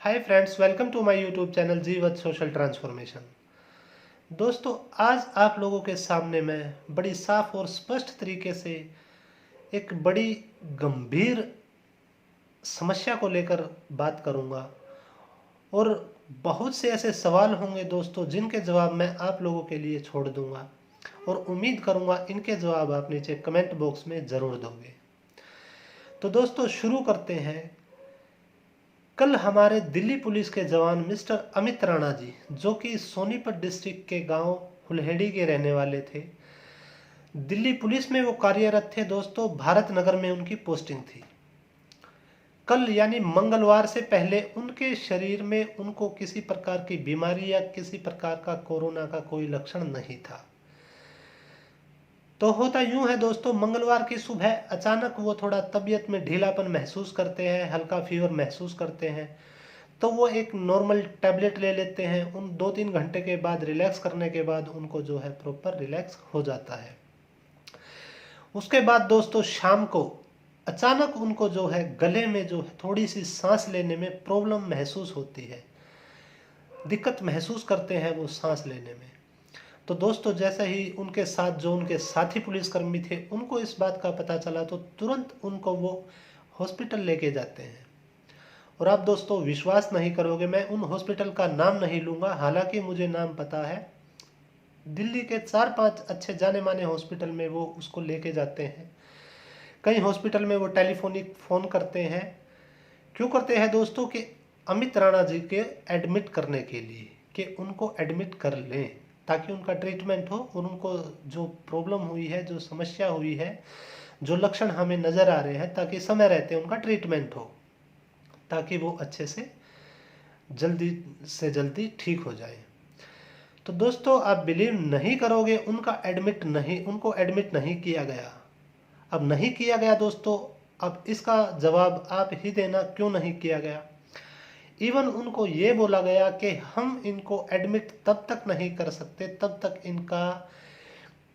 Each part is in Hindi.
Hi friends, welcome to my YouTube channel Jeevat social transformation. दोस्तों, आज आप लोगों के सामने मैं बड़ी साफ और स्पष्ट तरीके से एक बड़ी गंभीर समस्या को लेकर बात करूंगा और बहुत से ऐसे सवाल होंगे दोस्तों जिनके जवाब मैं आप लोगों के लिए छोड़ दूंगा और उम्मीद करूंगा इनके जवाब आप नीचे कमेंट बॉक्स में ज़रूर दोगे। तो दोस्तों, शुरू करते हैं। कल हमारे दिल्ली पुलिस के जवान मिस्टर अमित राणा जी, जो कि सोनीपत डिस्ट्रिक्ट के गांव हुलहेड़ी के रहने वाले थे, दिल्ली पुलिस में वो कार्यरत थे दोस्तों। भारत नगर में उनकी पोस्टिंग थी। कल यानी मंगलवार से पहले उनके शरीर में उनको किसी प्रकार की बीमारी या किसी प्रकार का कोरोना का कोई लक्षण नहीं था। तो होता यूं है दोस्तों, मंगलवार की सुबह अचानक वो थोड़ा तबीयत में ढीलापन महसूस करते हैं, हल्का फीवर महसूस करते हैं। तो वो एक नॉर्मल टैबलेट ले लेते हैं। उन 2-3 घंटे के बाद रिलैक्स करने के बाद उनको जो है प्रॉपर रिलैक्स हो जाता है। उसके बाद दोस्तों शाम को अचानक उनको जो है गले में जो है थोड़ी सी सांस लेने में प्रॉब्लम महसूस होती है, दिक्कत महसूस करते हैं वो सांस लेने में। तो दोस्तों, जैसे ही उनके साथ जो उनके साथी पुलिसकर्मी थे उनको इस बात का पता चला तो तुरंत उनको वो हॉस्पिटल लेके जाते हैं। और आप दोस्तों विश्वास नहीं करोगे, मैं उन हॉस्पिटल का नाम नहीं लूँगा, हालांकि मुझे नाम पता है। दिल्ली के 4-5 अच्छे जाने माने हॉस्पिटल में वो उसको लेके जाते हैं। कई हॉस्पिटल में वो टेलीफोनिक फ़ोन करते हैं। क्यों करते हैं दोस्तों? कि अमित राणा जी के एडमिट करने के लिए, कि उनको एडमिट कर लें ताकि उनका ट्रीटमेंट हो और उनको जो प्रॉब्लम हुई है, जो समस्या हुई है, जो लक्षण हमें नज़र आ रहे हैं, ताकि समय रहते उनका ट्रीटमेंट हो, ताकि वो अच्छे जल्दी से जल्दी ठीक हो जाए। तो दोस्तों, आप बिलीव नहीं करोगे, उनको एडमिट नहीं किया गया। अब नहीं किया गया दोस्तों, अब इसका जवाब आप ही देना, क्यों नहीं किया गया। इवन उनको ये बोला गया कि हम इनको एडमिट तब तक नहीं कर सकते तब तक इनका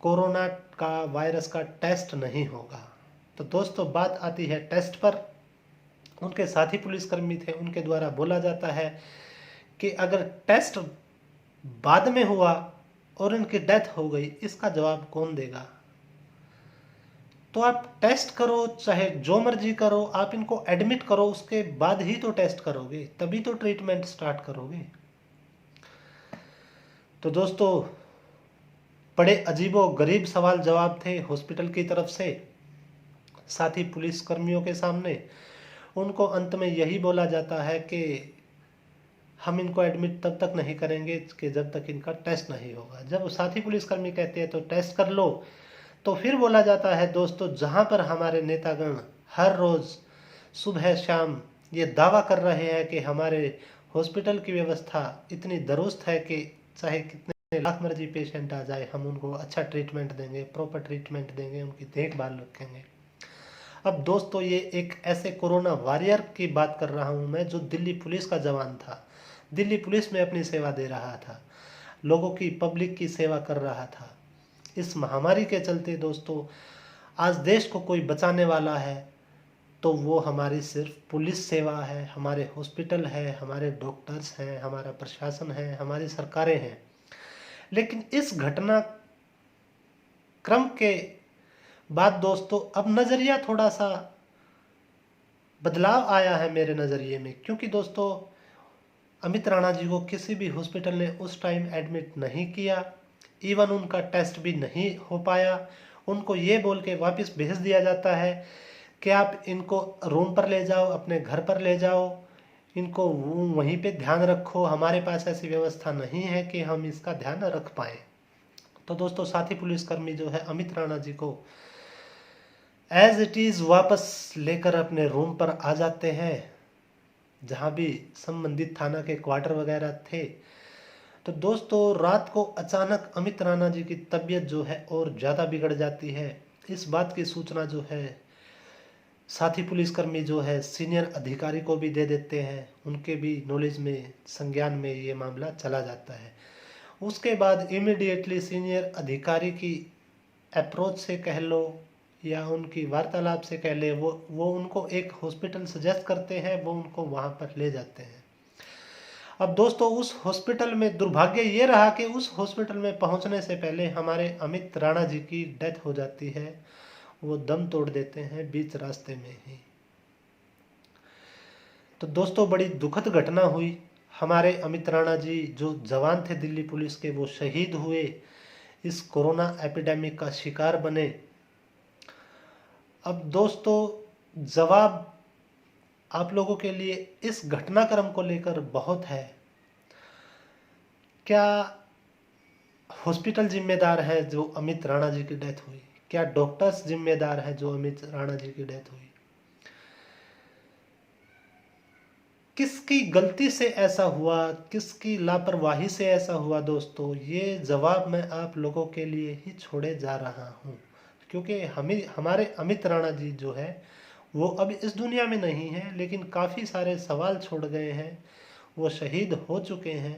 कोरोना का वायरस का टेस्ट नहीं होगा। तो दोस्तों, बात आती है टेस्ट पर। उनके साथी पुलिसकर्मी थे, उनके द्वारा बोला जाता है कि अगर टेस्ट बाद में हुआ और इनकी डेथ हो गई, इसका जवाब कौन देगा। तो आप टेस्ट करो, चाहे जो मर्जी करो, आप इनको एडमिट करो, उसके बाद ही तो टेस्ट करोगे, तभी तो ट्रीटमेंट स्टार्ट करोगे। तो दोस्तों, बड़े अजीबो गरीब सवाल जवाब थे हॉस्पिटल की तरफ से साथी पुलिसकर्मियों के सामने। उनको अंत में यही बोला जाता है कि हम इनको एडमिट तब तक नहीं करेंगे कि जब तक इनका टेस्ट नहीं होगा। जब साथी पुलिसकर्मी कहते हैं तो टेस्ट कर लो, तो फिर बोला जाता है दोस्तों, जहां पर हमारे नेतागण हर रोज सुबह शाम ये दावा कर रहे हैं कि हमारे हॉस्पिटल की व्यवस्था इतनी दुरुस्त है कि चाहे कितने लाख मर्जी पेशेंट आ जाए, हम उनको अच्छा ट्रीटमेंट देंगे, प्रॉपर ट्रीटमेंट देंगे, उनकी देखभाल रखेंगे। अब दोस्तों, ये एक ऐसे कोरोना वॉरियर की बात कर रहा हूँ मैं, जो दिल्ली पुलिस का जवान था, दिल्ली पुलिस में अपनी सेवा दे रहा था, लोगों की, पब्लिक की सेवा कर रहा था। इस महामारी के चलते दोस्तों, आज देश को कोई बचाने वाला है तो वो हमारी सिर्फ पुलिस सेवा है, हमारे हॉस्पिटल है, हमारे डॉक्टर्स हैं, हमारा प्रशासन है, हमारी सरकारें हैं। लेकिन इस घटना क्रम के बाद दोस्तों अब नज़रिया थोड़ा सा बदलाव आया है मेरे नज़रिए में। क्योंकि दोस्तों, अमित राणा जी को किसी भी हॉस्पिटल ने उस टाइम एडमिट नहीं किया, इवन उनका टेस्ट भी नहीं हो पाया। उनको ये बोल के वापस भेज दिया जाता है कि आप इनको रूम पर ले जाओ, अपने घर पर ले जाओ, इनको वहीं पे ध्यान रखो, हमारे पास ऐसी व्यवस्था नहीं है कि हम इसका ध्यान रख पाए। तो दोस्तों, साथी पुलिसकर्मी जो है अमित राणा जी को एज इट इज़ वापस लेकर अपने रूम पर आ जाते हैं, जहाँ भी संबंधित थाना के क्वार्टर वगैरह थे। तो दोस्तों, रात को अचानक अमित राणा जी की तबीयत जो है और ज़्यादा बिगड़ जाती है। इस बात की सूचना जो है साथी पुलिसकर्मी जो है सीनियर अधिकारी को भी दे देते हैं, उनके भी नॉलेज में, संज्ञान में ये मामला चला जाता है। उसके बाद इमीडिएटली सीनियर अधिकारी की अप्रोच से कह लो या उनकी वार्तालाप से कह ले, वो उनको एक हॉस्पिटल सजेस्ट करते हैं, वो उनको वहाँ पर ले जाते हैं। अब दोस्तों उस हॉस्पिटल में दुर्भाग्य ये रहा कि उस हॉस्पिटल में पहुंचने से पहले हमारे अमित राणा जी की डेथ हो जाती है, वो दम तोड़ देते हैं बीच रास्ते में ही। तो दोस्तों बड़ी दुखद घटना हुई। हमारे अमित राणा जी जो जवान थे दिल्ली पुलिस के, वो शहीद हुए, इस कोरोना एपिडेमिक का शिकार बने। अब दोस्तों जवाब आप लोगों के लिए इस घटनाक्रम को लेकर बहुत है। क्या हॉस्पिटल जिम्मेदार है जो अमित राणा जी की डेथ हुई? क्या डॉक्टर्स जिम्मेदार है जो अमित राणा जी की डेथ हुई? किसकी गलती से ऐसा हुआ, किसकी लापरवाही से ऐसा हुआ? दोस्तों ये जवाब मैं आप लोगों के लिए ही छोड़े जा रहा हूँ, क्योंकि हमारे अमित राणा जी जो है वो अब इस दुनिया में नहीं है, लेकिन काफ़ी सारे सवाल छोड़ गए हैं। वो शहीद हो चुके हैं।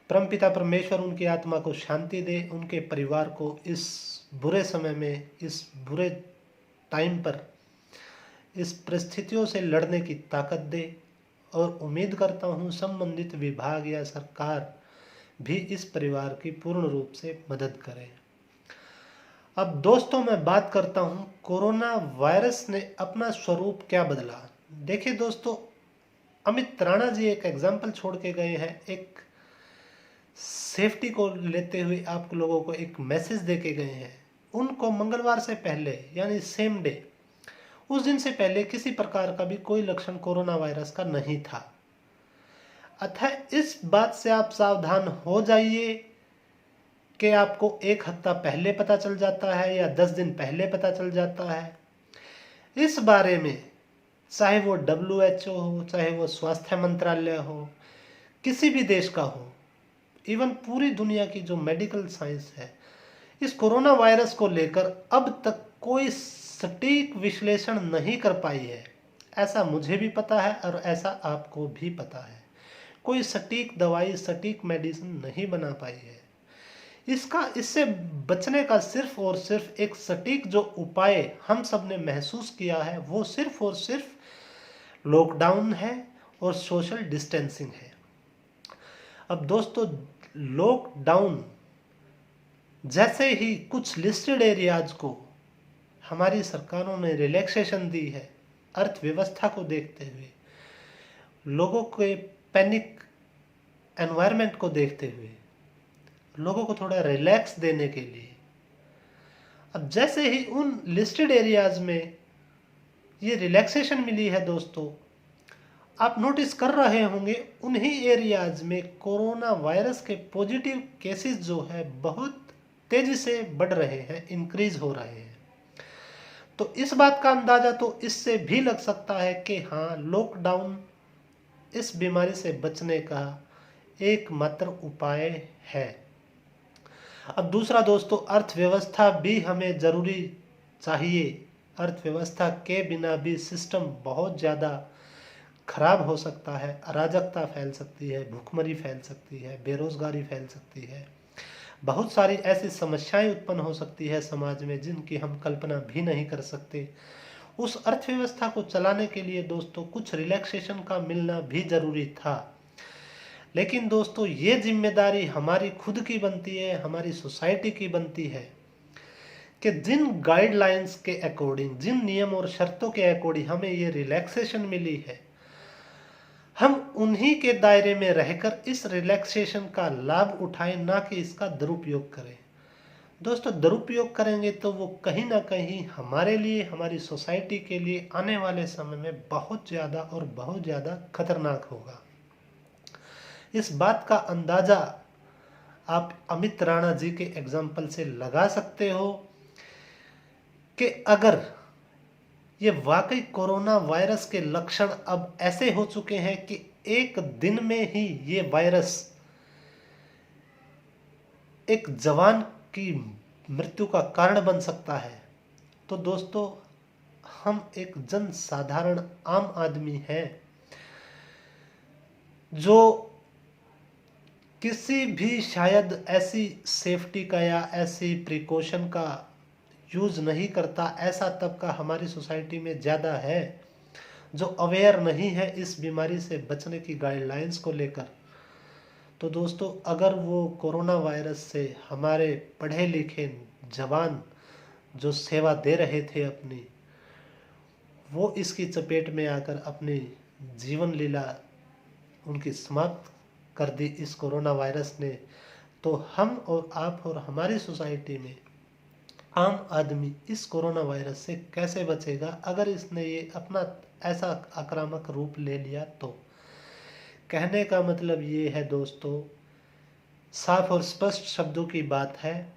परमपिता परमेश्वर उनकी आत्मा को शांति दे, उनके परिवार को इस बुरे समय में, इस बुरे टाइम पर, इस परिस्थितियों से लड़ने की ताकत दे। और उम्मीद करता हूँ संबंधित विभाग या सरकार भी इस परिवार की पूर्ण रूप से मदद करे। अब दोस्तों मैं बात करता हूँ कोरोना वायरस ने अपना स्वरूप क्या बदला। देखिए दोस्तों, अमित राणा जी एक एग्जाम्पल छोड़ के गए हैं, एक सेफ्टी को लेते हुए आप लोगों को एक मैसेज दे के गए हैं। उनको मंगलवार से पहले यानी सेम डे, उस दिन से पहले किसी प्रकार का भी कोई लक्षण कोरोना वायरस का नहीं था। अतः इस बात से आप सावधान हो जाइए कि आपको एक हफ्ता पहले पता चल जाता है या 10 दिन पहले पता चल जाता है। इस बारे में चाहे वो WHO हो, चाहे वो स्वास्थ्य मंत्रालय हो, किसी भी देश का हो, इवन पूरी दुनिया की जो मेडिकल साइंस है, इस कोरोना वायरस को लेकर अब तक कोई सटीक विश्लेषण नहीं कर पाई है। ऐसा मुझे भी पता है और ऐसा आपको भी पता है। कोई सटीक दवाई, सटीक मेडिसिन नहीं बना पाई है। इससे बचने का सिर्फ और सिर्फ एक सटीक जो उपाय हम सब ने महसूस किया है, वो सिर्फ और सिर्फ लॉकडाउन है और सोशल डिस्टेंसिंग है। अब दोस्तों लॉकडाउन जैसे ही कुछ लिस्टेड एरियाज को हमारी सरकारों ने रिलैक्सेशन दी है, अर्थव्यवस्था को देखते हुए, लोगों के पैनिक एनवायरनमेंट को देखते हुए, लोगों को थोड़ा रिलैक्स देने के लिए, अब जैसे ही उन लिस्टेड एरियाज में ये रिलैक्सेशन मिली है दोस्तों, आप नोटिस कर रहे होंगे उन्हीं एरियाज में कोरोना वायरस के पॉजिटिव केसेस जो है बहुत तेजी से बढ़ रहे हैं, इंक्रीज हो रहे हैं। तो इस बात का अंदाजा तो इससे भी लग सकता है कि हाँ, लॉकडाउन इस बीमारी से बचने का एकमात्र उपाय है। अब दूसरा दोस्तों, अर्थव्यवस्था भी हमें जरूरी चाहिए। अर्थव्यवस्था के बिना भी सिस्टम बहुत ज़्यादा खराब हो सकता है, अराजकता फैल सकती है, भूखमरी फैल सकती है, बेरोजगारी फैल सकती है, बहुत सारी ऐसी समस्याएं उत्पन्न हो सकती है समाज में जिनकी हम कल्पना भी नहीं कर सकते। उस अर्थव्यवस्था को चलाने के लिए दोस्तों कुछ रिलैक्सेशन का मिलना भी जरूरी था। लेकिन दोस्तों ये जिम्मेदारी हमारी खुद की बनती है, हमारी सोसाइटी की बनती है कि जिन गाइडलाइंस के अकॉर्डिंग, जिन नियम और शर्तों के अकॉर्डिंग हमें ये रिलैक्सेशन मिली है, हम उन्हीं के दायरे में रहकर इस रिलैक्सेशन का लाभ उठाएं, ना कि इसका दुरुपयोग करें। दोस्तों दुरुपयोग करेंगे तो वो कहीं ना कहीं हमारे लिए, हमारी सोसाइटी के लिए आने वाले समय में बहुत ज़्यादा और बहुत ज़्यादा खतरनाक होगा। इस बात का अंदाज़ा आप अमित राणा जी के एग्जाम्पल से लगा सकते हो कि अगर ये वाकई कोरोना वायरस के लक्षण अब ऐसे हो चुके हैं कि एक दिन में ही ये वायरस एक जवान की मृत्यु का कारण बन सकता है, तो दोस्तों हम एक जन साधारण आम आदमी हैं जो किसी भी शायद ऐसी सेफ्टी का या ऐसी प्रिकॉशन का यूज नहीं करता, ऐसा तबका हमारी सोसाइटी में ज़्यादा है। जो अवेयर नहीं है इस बीमारी से बचने की गाइडलाइंस को लेकर। तो दोस्तों, अगर वो कोरोना वायरस से हमारे पढ़े लिखे जवान जो सेवा दे रहे थे अपनी, वो इसकी चपेट में आकर अपनी जीवन लीला उनकी समाप्त कर दी इस कोरोना वायरस ने, तो हम और आप और हमारी सोसाइटी में आम आदमी इस कोरोना वायरस से कैसे बचेगा अगर इसने ये अपना ऐसा आक्रामक रूप ले लिया तो। कहने का मतलब ये है दोस्तों, साफ और स्पष्ट शब्दों की बात है,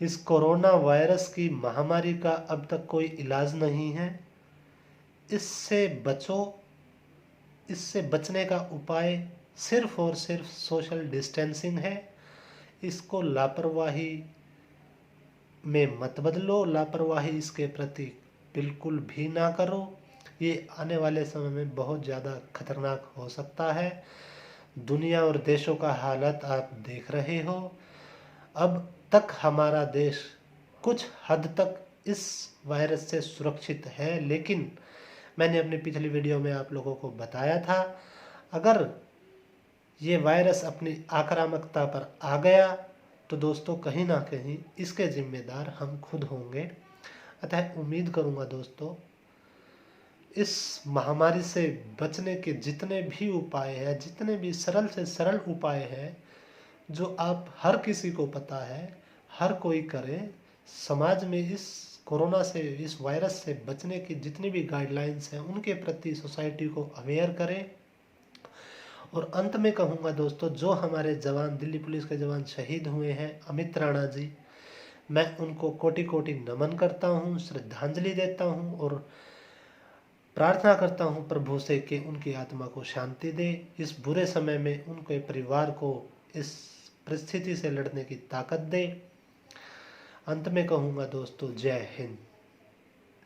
इस कोरोना वायरस की महामारी का अब तक कोई इलाज नहीं है। इससे बचो, इससे बचने का उपाय सिर्फ और सिर्फ सोशल डिस्टेंसिंग है। इसको लापरवाही में मत बदलो, लापरवाही इसके प्रति बिल्कुल भी ना करो। ये आने वाले समय में बहुत ज़्यादा खतरनाक हो सकता है। दुनिया और देशों का हालत आप देख रहे हो। अब तक हमारा देश कुछ हद तक इस वायरस से सुरक्षित है, लेकिन मैंने अपनी पिछली वीडियो में आप लोगों को बताया था, अगर ये वायरस अपनी आक्रामकता पर आ गया तो दोस्तों कहीं ना कहीं इसके जिम्मेदार हम खुद होंगे। अतः उम्मीद करूंगा दोस्तों, इस महामारी से बचने के जितने भी उपाय हैं, जितने भी सरल से सरल उपाय हैं, जो आप हर किसी को पता है, हर कोई करे। समाज में इस कोरोना से, इस वायरस से बचने की जितनी भी गाइडलाइंस हैं उनके प्रति सोसाइटी को अवेयर करें। और अंत में कहूँगा दोस्तों, जो हमारे जवान, दिल्ली पुलिस के जवान शहीद हुए हैं, अमित राणा जी, मैं उनको कोटि कोटि नमन करता हूँ, श्रद्धांजलि देता हूँ और प्रार्थना करता हूँ प्रभु से कि उनकी आत्मा को शांति दे, इस बुरे समय में उनके परिवार को इस परिस्थिति से लड़ने की ताकत दे। अंत में कहूँगा दोस्तों, जय हिंद।